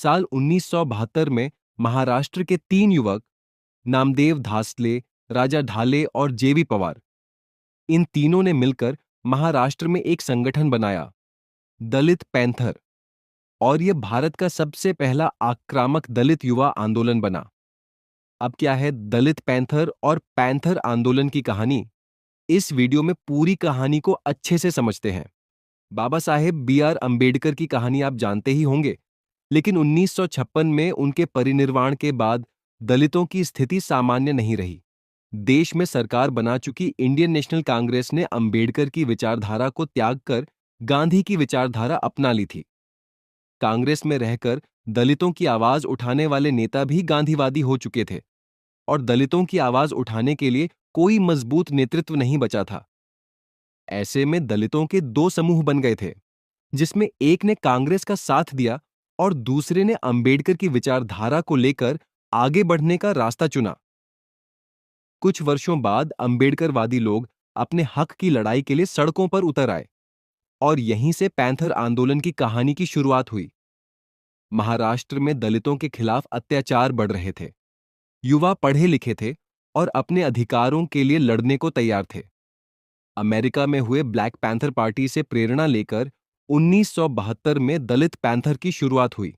साल 1972 में महाराष्ट्र के 3 युवक नामदेव धासले, राजा ढाले और जेवी पवार, इन तीनों ने मिलकर महाराष्ट्र में एक संगठन बनाया, दलित पैंथर। और यह भारत का सबसे पहला आक्रामक दलित युवा आंदोलन बना। अब क्या है दलित पैंथर और पैंथर आंदोलन की कहानी, इस वीडियो में पूरी कहानी को अच्छे से समझते हैं। बाबा साहेब बी.आर. अंबेडकर की कहानी आप जानते ही होंगे, लेकिन 1956 में उनके परिनिर्वाण के बाद दलितों की स्थिति सामान्य नहीं रही। देश में सरकार बना चुकी इंडियन नेशनल कांग्रेस ने अंबेडकर की विचारधारा को त्याग कर गांधी की विचारधारा अपना ली थी। कांग्रेस में रहकर दलितों की आवाज उठाने वाले नेता भी गांधीवादी हो चुके थे और दलितों की आवाज उठाने के लिए कोई मजबूत नेतृत्व नहीं बचा था। ऐसे में दलितों के 2 समूह बन गए थे, जिसमें एक ने कांग्रेस का साथ दिया और दूसरे ने अंबेडकर की विचारधारा को लेकर आगे बढ़ने का रास्ता चुना। कुछ वर्षों बाद अंबेडकरवादी लोग अपने हक की लड़ाई के लिए सड़कों पर उतर आए और यहीं से पैंथर आंदोलन की कहानी की शुरुआत हुई। महाराष्ट्र में दलितों के खिलाफ अत्याचार बढ़ रहे थे। युवा पढ़े लिखे थे और अपने अधिकारों के लिए लड़ने को तैयार थे। अमेरिका में हुए ब्लैक पैंथर पार्टी से प्रेरणा लेकर 1972 में दलित पैंथर की शुरुआत हुई।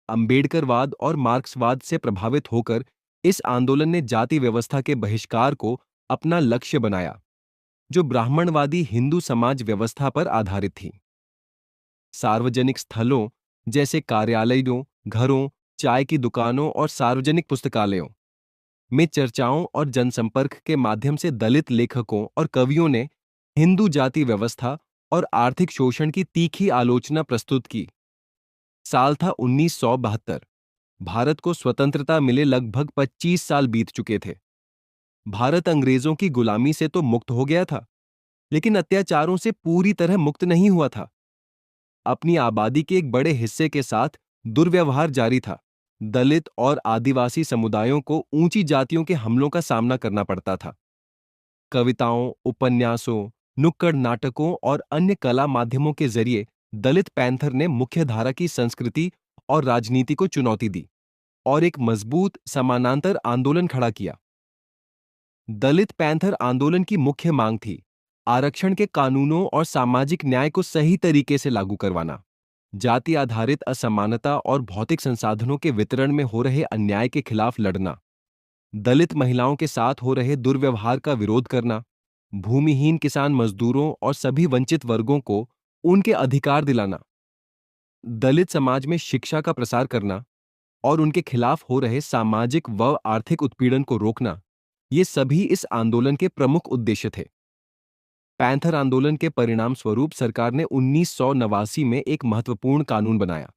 अंबेडकरवाद और मार्क्सवाद से प्रभावित होकर इस आंदोलन ने जाति व्यवस्था के बहिष्कार को अपना लक्ष्य बनाया, जो ब्राह्मणवादी हिंदू समाज व्यवस्था पर आधारित थी। सार्वजनिक स्थलों जैसे कार्यालयों, घरों, चाय की दुकानों और सार्वजनिक पुस्तकालयों में चर्चाओं और जनसंपर्क के माध्यम से दलित लेखकों और कवियों ने हिंदू जाति व्यवस्था और आर्थिक शोषण की तीखी आलोचना प्रस्तुत की। साल था 1972। भारत को स्वतंत्रता मिले लगभग 25 साल बीत चुके थे। भारत अंग्रेजों की गुलामी से तो मुक्त हो गया था, लेकिन अत्याचारों से पूरी तरह मुक्त नहीं हुआ था। अपनी आबादी के एक बड़े हिस्से के साथ दुर्व्यवहार जारी था। दलित और आदिवासी समुदायों को ऊंची जातियों के हमलों का सामना करना पड़ता था। कविताओं, उपन्यासों, नुक्कड़ नाटकों और अन्य कला माध्यमों के जरिए दलित पैंथर ने मुख्यधारा की संस्कृति और राजनीति को चुनौती दी और एक मजबूत समानांतर आंदोलन खड़ा किया। दलित पैंथर आंदोलन की मुख्य मांग थी आरक्षण के कानूनों और सामाजिक न्याय को सही तरीके से लागू करवाना, जाति आधारित असमानता और भौतिक संसाधनों के वितरण में हो रहे अन्याय के खिलाफ लड़ना, दलित महिलाओं के साथ हो रहे दुर्व्यवहार का विरोध करना, भूमिहीन किसान मजदूरों और सभी वंचित वर्गों को उनके अधिकार दिलाना, दलित समाज में शिक्षा का प्रसार करना और उनके खिलाफ हो रहे सामाजिक व आर्थिक उत्पीड़न को रोकना, ये सभी इस आंदोलन के प्रमुख उद्देश्य थे। पैंथर आंदोलन के परिणाम स्वरूप सरकार ने 1989 में एक महत्वपूर्ण कानून बनाया,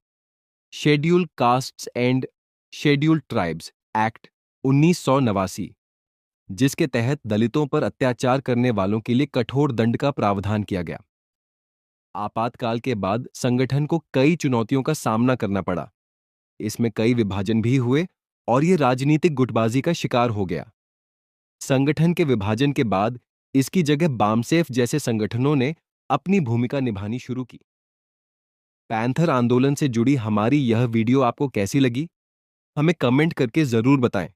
schedule castes and scheduled tribes act 1989, जिसके तहत दलितों पर अत्याचार करने वालों के लिए कठोर दंड का प्रावधान किया गया। आपातकाल के बाद संगठन को कई चुनौतियों का सामना करना पड़ा। इसमें कई विभाजन भी हुए और ये राजनीतिक गुटबाजी का शिकार हो गया। संगठन के विभाजन के बाद इसकी जगह बामसेफ जैसे संगठनों ने अपनी भूमिका निभानी शुरू की। पैंथर आंदोलन से जुड़ी हमारी यह वीडियो आपको कैसी लगी, हमें कमेंट करके जरूर बताएं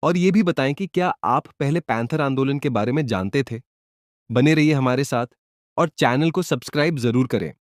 और यह भी बताएं कि क्या आप पहले पैंथर आंदोलन के बारे में जानते थे। बने रहिए हमारे साथ और चैनल को सब्सक्राइब जरूर करें।